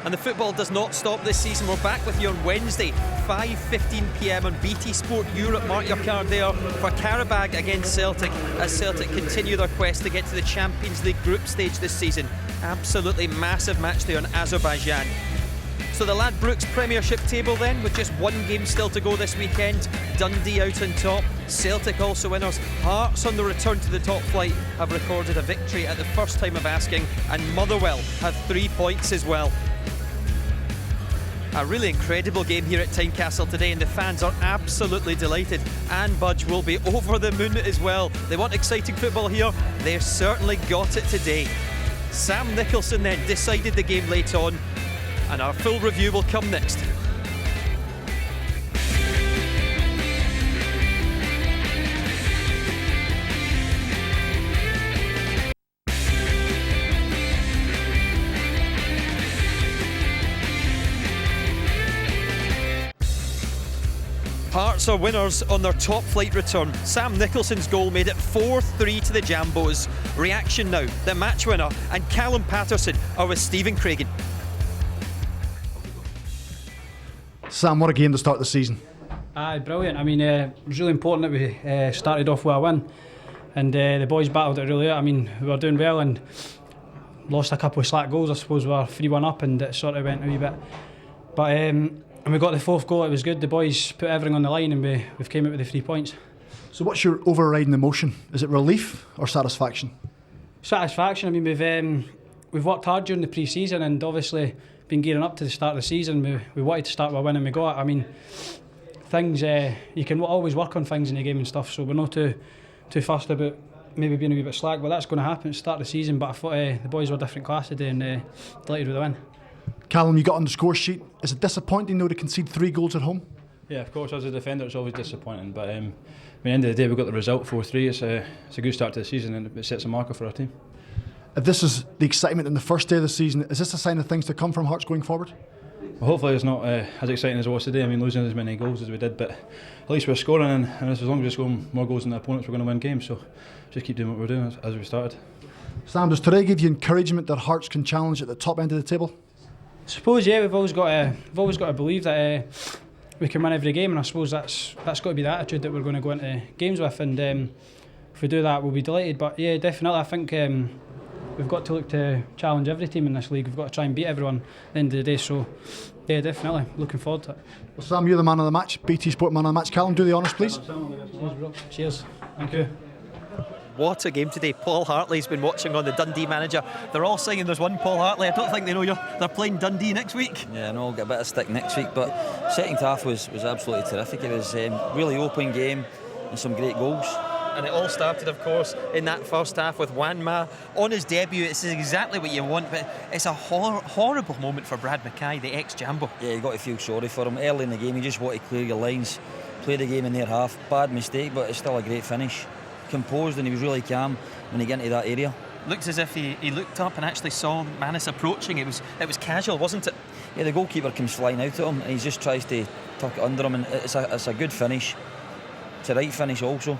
And the football does not stop this season. We're back with you on Wednesday, 5:15 p.m. on BT Sport Europe. Mark your card there for Qarabağ against Celtic, as Celtic continue their quest to get to the Champions League group stage this season. Absolutely massive match there in Azerbaijan. So the Ladbrokes Premiership table then, with just one game still to go this weekend. Dundee out on top, Celtic also winners. Hearts on the return to the top flight have recorded a victory at the first time of asking, and Motherwell have 3 points as well. A really incredible game here at Tynecastle today, and the fans are absolutely delighted. And Budge will be over the moon as well. They want exciting football here. They've certainly got it today. Sam Nicholson then decided the game late on, and our full review will come next. Hearts are winners on their top flight return. Sam Nicholson's goal made it 4-3 to the Jambos. Reaction now, the match winner, and Callum Patterson are with Stephen Craigan. Sam, what a game to start the season. Brilliant. I mean, it was really important that we started off with a win, and the boys battled it really out. I mean, we were doing well and lost a couple of slack goals. I suppose we were 3-1 up and it sort of went a wee bit. But and we got the fourth goal. It was good. The boys put everything on the line and we've came out with the 3 points. So what's your overriding emotion? Is it relief or satisfaction? Satisfaction. I mean, we've worked hard during the pre-season and obviously been gearing up to the start of the season. We wanted to start with a win and we got it. I mean, things, you can always work on things in the game and stuff, so we're not too fussed about maybe being a wee bit slack, but that's going to happen at the start of the season. But I thought the boys were a different class today and delighted with the win. Callum, you got on the score sheet. Is it disappointing though to concede 3 goals at home? Yeah, of course, as a defender it's always disappointing, but at the end of the day we got the result 4-3. It's a good start to the season and it sets a marker for our team. If this is the excitement in the first day of the season, is this a sign of things to come from Hearts going forward? Well, hopefully it's not as exciting as it was today. I mean, losing as many goals as we did, but at least we're scoring, and as long as we're scoring more goals than the opponents, we're going to win games. So just keep doing what we're doing as we started. Sam, does today give you encouragement that Hearts can challenge at the top end of the table? I suppose, yeah, we've always got to believe that we can win every game, and I suppose that's got to be the attitude that we're going to go into games with, and if we do that we'll be delighted. But yeah, definitely I think we've got to look to challenge every team in this league. We've got to try and beat everyone at the end of the day, so yeah, definitely looking forward to it. Well, Sam, you're the man of the match, BT Sport man of the match. Callum, do the honours please. Cheers. Thank you. What a game today. Paul Hartley's been watching on, the Dundee manager. They're all singing there's one Paul Hartley. I don't think they know they're playing Dundee next week. Yeah, I know, we'll get a bit of stick next week, but second half was absolutely terrific. It was a really open game and some great goals. And it all started, of course, in that first half with Wanma on his debut. It's exactly what you want, but it's a horrible moment for Brad Mackay, the ex-Jambo. Yeah, you got to feel sorry for him. Early in the game, you just want to clear your lines, play the game in their half. Bad mistake, but it's still a great finish. Composed, and he was really calm when he got into that area. Looked as if he looked up and actually saw Manis approaching. It was casual, wasn't it? Yeah, the goalkeeper comes flying out at him and he just tries to tuck it under him, and it's a good finish. It's a right finish also,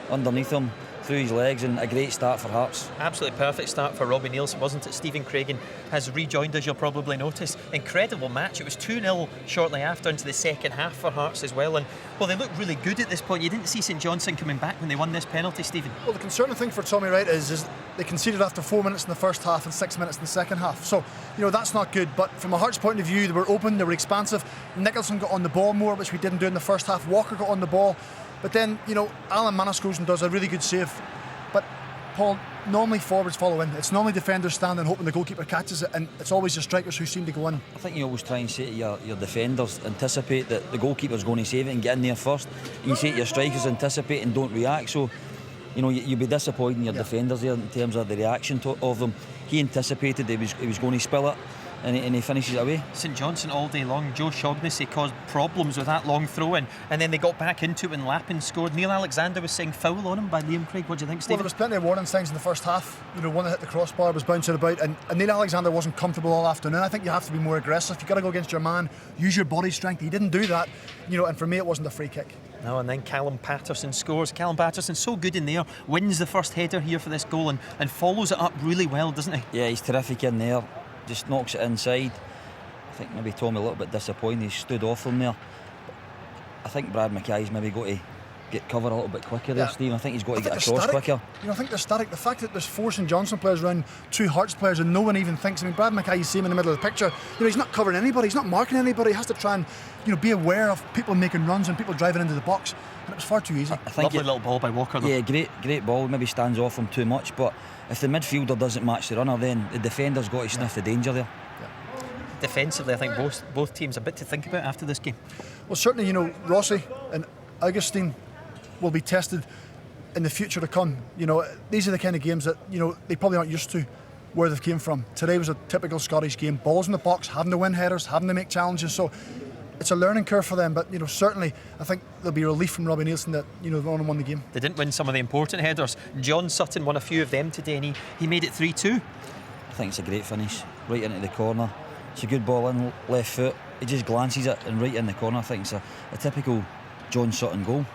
underneath him, through his legs, and a great start for Hearts. Absolutely perfect start for Robbie Neilson, wasn't it? Stephen Craigan has rejoined, as you'll probably notice. Incredible match. It was 2-0 shortly after into the second half for Hearts as well, and well, they looked really good at this point. You didn't see St Johnstone coming back when they won this penalty, Stephen. Well, the concerning thing for Tommy Wright is they conceded after 4 minutes in the first half and 6 minutes in the second half, so that's not good. But from a Hearts point of view, they were open, they were expansive. Nicholson got on the ball more, which we didn't do in the first half. Walker got on the ball, but then Alan Manis goes and does a really good save. But Paul, normally forwards follow in. It's normally defenders standing hoping the goalkeeper catches it, and it's always the strikers who seem to go in. I think you always try and say to your defenders, anticipate that the goalkeeper's going to save it and get in there first. You say to your strikers, anticipate and don't react. So you'll be disappointing your defenders there in terms of the reaction of them. He anticipated he was going to spill it, and he finishes it away. St Johnstone all day long, Joe Shaughnessy caused problems with that long throw in, and then they got back into it when Lappin scored. Neil Alexander was saying foul on him by Liam Craig. What do you think, Steve? Well, there was plenty of warning signs in the first half. One that hit the crossbar was bouncing about, and Neil Alexander wasn't comfortable all afternoon. I think you have to be more aggressive. You've got to go against your man, use your body strength. He didn't do that, and for me it wasn't a free kick. No, and then Callum Patterson scores. Callum Patterson so good in there, wins the first header here for this goal, and follows it up really well, doesn't he? Yeah, he's terrific in there, just knocks it inside. think maybe Tommy a little bit disappointed. He stood off them there. I think Brad Mackay's maybe got to get cover a little bit quicker there, Steve. I think he's got to get across quicker. You know, I think they're static. The fact that there's 4 St Johnstone players around 2 Hearts players and no one even thinks. I mean, Brad Mackay, you see him in the middle of the picture. You know, he's not covering anybody. He's not marking anybody. He has to try and, you know, be aware of people making runs and people driving into the box. And it was far too easy. I think lovely little ball by Walker, though. Yeah, great ball. Maybe stands off him too much, but if the midfielder doesn't match the runner, then the defender's got to sniff the danger there. Defensively, I think both teams a bit to think about after this game. Well, certainly, you know, Rossi and Augustine will be tested in the future to come. You know, these are the kind of games that, you know, they probably aren't used to where they've came from. Today was a typical Scottish game. Balls in the box, having to win headers, having to make challenges. So it's a learning curve for them. But, you know, certainly I think there'll be relief from Robbie Neilson that, you know, they've only won the game. They didn't win some of the important headers. John Sutton won a few of them today, and he made it 3-2. I think it's a great finish, right into the corner. It's a good ball in, left foot. He just glances it and right in the corner. I think it's a typical John Sutton goal.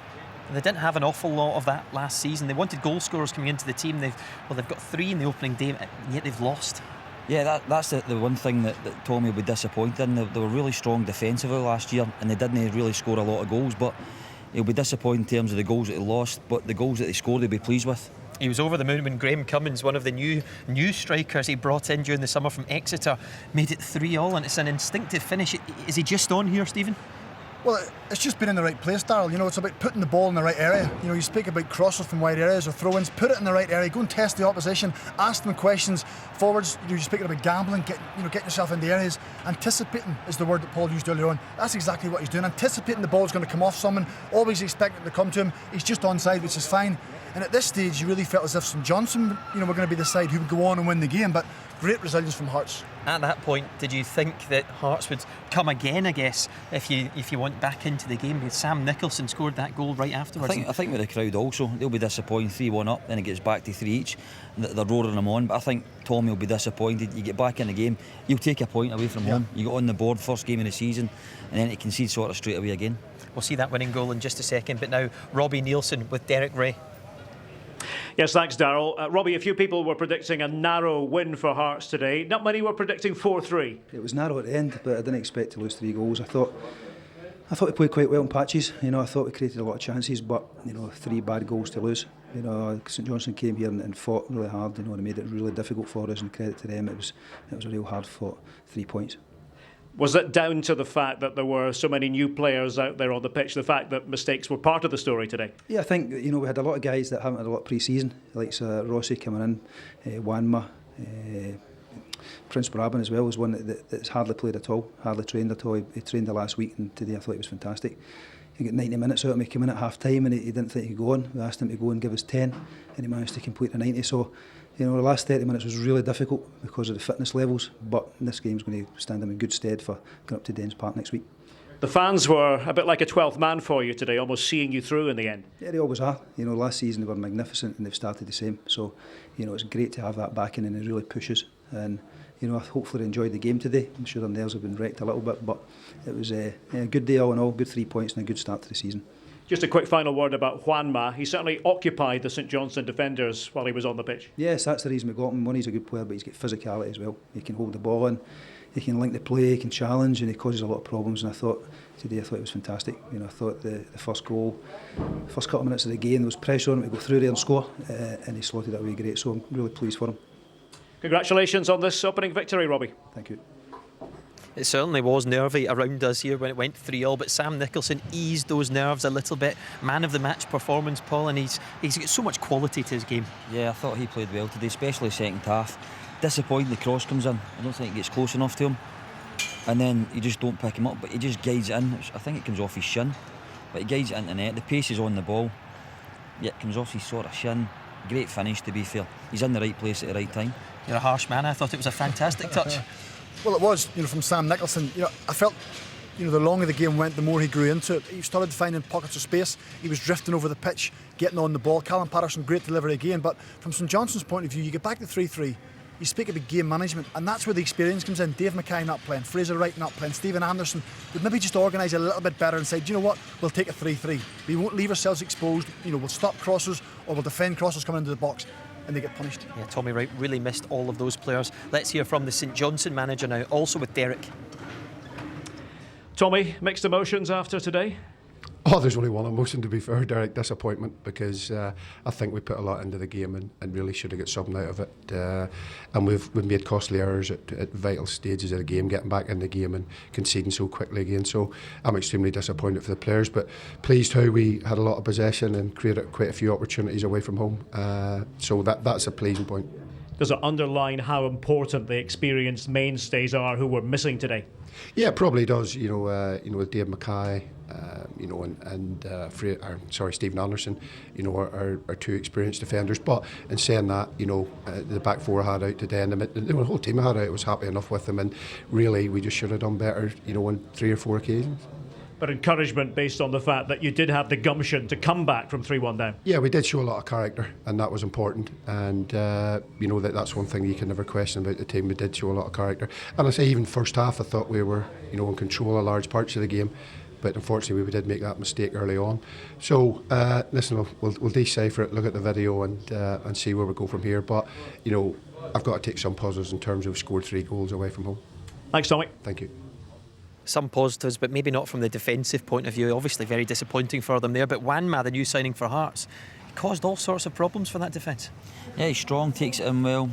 They didn't have an awful lot of that last season. They wanted goal scorers coming into the team. They've got 3 in the opening day, and yet they've lost. Yeah, that's the one thing that Tommy will be disappointed in. They were really strong defensively last year, and they didn't really score a lot of goals, but he'll be disappointed in terms of the goals that they lost, but the goals that they scored he'll be pleased with. He was over the moon when Graham Cummins, one of the new strikers he brought in during the summer from Exeter, made it 3-3, and it's an instinctive finish. Is he just on here, Stephen? Well, it's just been in the right place, Darryl. You know, it's about putting the ball in the right area. You know, you speak about crosses from wide areas or throw-ins. Put it in the right area. Go and test the opposition. Ask them questions. Forwards, you're speaking about gambling. Getting yourself in the areas. Anticipating is the word that Paul used earlier on. That's exactly what he's doing. Anticipating the ball's going to come off someone. Always expecting it to come to him. He's just onside, which is fine. And at this stage, you really felt as if St Johnstone, you know, were going to be the side who would go on and win the game. But great resilience from Hearts. At that point, did you think that Hearts would come again, I guess, if you went back into the game? Sam Nicholson scored that goal right afterwards. I think with the crowd also, they'll be disappointed, 3-1 up, then it gets back to 3 each. They're roaring them on, but I think Tommy will be disappointed. You get back in the game, you'll take a point away from home. You got on the board, first game of the season, and then you concede sort of straight away again. We'll see that winning goal in just a second, but now Robbie Neilson with Derek Ray. Yes, thanks, Darryl. Robbie, a few people were predicting a narrow win for Hearts today. Not many were predicting 4-3. It was narrow at the end, but I didn't expect to lose 3 goals. I thought we played quite well in patches. You know, I thought we created a lot of chances, but you know, 3 bad goals to lose. You know, St Johnstone came here and fought really hard. You know, they made it really difficult for us, and credit to them. It was a real hard fought 3 points. Was it down to the fact that there were so many new players out there on the pitch, the fact that mistakes were part of the story today? Yeah, I think, you know, we had a lot of guys that haven't had a lot of pre-season, like Rossi coming in, Wanma, Prince Brabant as well was one that's hardly played at all, hardly trained at all. He trained the last week, and today I thought he was fantastic. He got 90 minutes out of me, came in at half time, and he didn't think he could go on. We asked him to go and give us 10, and he managed to complete the 90. So, you know, the last 30 minutes was really difficult because of the fitness levels, but this game's going to stand him in good stead for going up to Dens Park next week. The fans were a bit like a 12th man for you today, almost seeing you through in the end. Yeah, they always are. You know, last season they were magnificent, and they've started the same. So, you know, it's great to have that backing, and it really pushes. And you know, hopefully they enjoyed the game today. I'm sure their nerves have been wrecked a little bit, but it was a good day all in all, good 3 points and a good start to the season. Just a quick final word about Juanma. He certainly occupied the St Johnstone defenders while he was on the pitch. Yes, that's the reason we got him. One, he's a good player, but he's got physicality as well. He can hold the ball in, he can link the play, he can challenge, and he causes a lot of problems. And I thought it was fantastic. You know, I thought the first goal, first couple of minutes of the game, there was pressure on him to go through there and score, and he slotted it away great. So I'm really pleased for him. Congratulations on this opening victory, Robbie. Thank you. It certainly was nervy around us here when it went 3-3, but Sam Nicholson eased those nerves a little bit. Man of the match performance, Paul, and he's got so much quality to his game. Yeah, I thought he played well today, especially second half. Disappointing the cross comes in. I don't think it gets close enough to him. And then you just don't pick him up, but he just guides it in. I think it comes off his shin, but he guides it into net. The pace is on the ball. Yeah, it comes off his sort of shin. Great finish, to be fair. He's in the right place at the right time. You're a harsh man. I thought it was a fantastic touch. Well, it was, you know, from Sam Nicholson. You know, I felt, you know, the longer the game went, the more he grew into it. He started finding pockets of space. He was drifting over the pitch, getting on the ball. Callum Patterson, great delivery again. But from St Johnstone's point of view, you get back to 3-3. You speak about game management, and that's where the experience comes in. Dave Mackay not playing, Fraser Wright not playing, Stephen Anderson would maybe just organise a little bit better and say, do you know what, we'll take a 3-3. We won't leave ourselves exposed. You know, we'll stop crosses, or we'll defend crosses coming into the box, and they get punished. Yeah, Tommy Wright really missed all of those players. Let's hear from the St Johnstone manager now, also with Derek. Tommy, mixed emotions after today? Oh, there's only one emotion, to be fair, Derek. Disappointment, because I think we put a lot into the game and really should have got something out of it. And we've made costly errors at vital stages of the game, getting back in the game and conceding so quickly again. So I'm extremely disappointed for the players, but pleased how we had a lot of possession and created quite a few opportunities away from home. So that's a pleasing point. Does it underline how important the experienced mainstays are who were missing today? Yeah, it probably does. With Dave Mackay, Stephen Anderson, are two experienced defenders. But in saying that, the back four I had out today, and the whole team I had out, I was happy enough with them. And really, we just should have done better, on 3 or 4 occasions. But encouragement based on the fact that you did have the gumption to come back from 3-1 down. Yeah, we did show a lot of character, and that was important. And that's one thing you can never question about the team. We did show a lot of character, and I say even first half, I thought we were in control of large parts of the game. But unfortunately, we did make that mistake early on. So listen, we'll decipher it, look at the video, and see where we go from here. But I've got to take some positives in terms of scored 3 goals away from home. Thanks, Tommy. Thank you. Some positives, but maybe not from the defensive point of view. Obviously very disappointing for them there, but Wanma, the new signing for Hearts, caused all sorts of problems for that defence. Yeah, he's strong, takes it in well,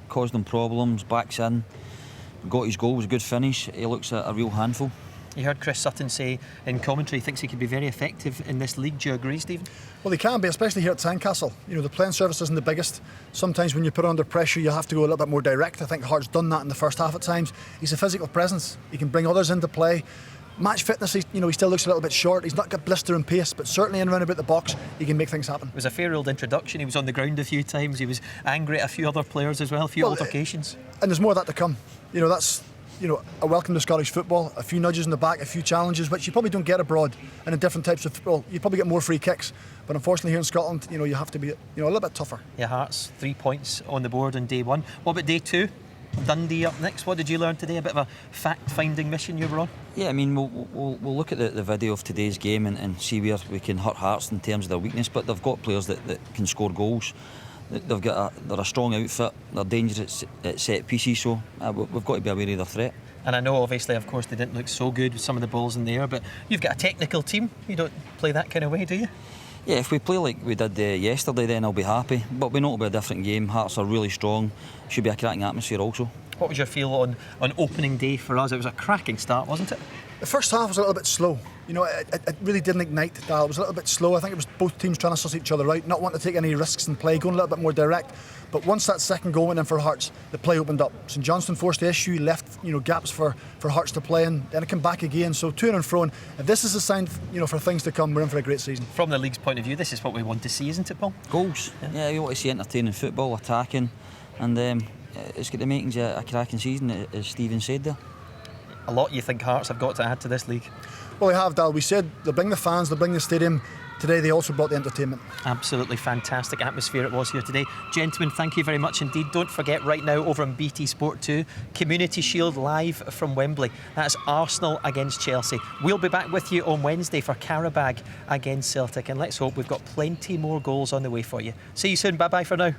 caused them problems, backs in, got his goal, was a good finish. He looks a real handful. You heard Chris Sutton say in commentary he thinks he could be very effective in this league. Do you agree, Stephen? Well, he can be, especially here at Tynecastle. The playing surface isn't the biggest. Sometimes when you put under pressure, you have to go a little bit more direct. I think Hart's done that in the first half at times. He's a physical presence. He can bring others into play. Match fitness, he still looks a little bit short. He's not got blistering pace, but certainly in and around about the box, he can make things happen. It was a fair old introduction. He was on the ground a few times. He was angry at a few other players as well, a few altercations. And there's more of that to come. That's a welcome to Scottish football, a few nudges in the back, a few challenges, which you probably don't get abroad. And in different types of football, you probably get more free kicks. But unfortunately here in Scotland, you have to be a little bit tougher. Yeah, Hearts, 3 points on the board on day 1. What about day 2? Dundee up next. What did you learn today? A bit of a fact-finding mission you were on? Yeah, I mean, we'll look at the video of today's game and see where we can hurt Hearts in terms of their weakness. But they've got players that can score goals. They're a strong outfit. They're dangerous at set pieces. So we've got to be aware of their threat. And I know, obviously, of course, they didn't look so good with some of the balls in the air, but you've got a technical team. You don't play that kind of way, do you? Yeah, if we play like we did yesterday, then I'll be happy. But we know it'll be a different game. Hearts are really strong. Should be a cracking atmosphere also. What was your feel on opening day for us? It was a cracking start, wasn't it? The first half was a little bit slow. It really didn't ignite. It was a little bit slow. I think it was both teams trying to suss each other out, not wanting to take any risks in play, going a little bit more direct. But once that second goal went in for Hearts, the play opened up. St Johnstone forced the issue, left gaps for Hearts to play in, then it came back again. So to and fro. If this is a sign for things to come, we're in for a great season. From the league's point of view, this is what we want to see, isn't it, Paul? Goals. Yeah, we want to see entertaining football, attacking, and it's got the makings of a cracking season, as Stephen said there. A lot you think Hearts have got to add to this league? Well, they have, Dal. We said they'll bring the fans, they'll bring the stadium. Today they also brought the entertainment. Absolutely fantastic atmosphere it was here today. Gentlemen, thank you very much indeed. Don't forget, right now over on BT Sport 2, Community Shield live from Wembley. That's Arsenal against Chelsea. We'll be back with you on Wednesday for Qarabag against Celtic, and let's hope we've got plenty more goals on the way for you. See you soon. Bye-bye for now.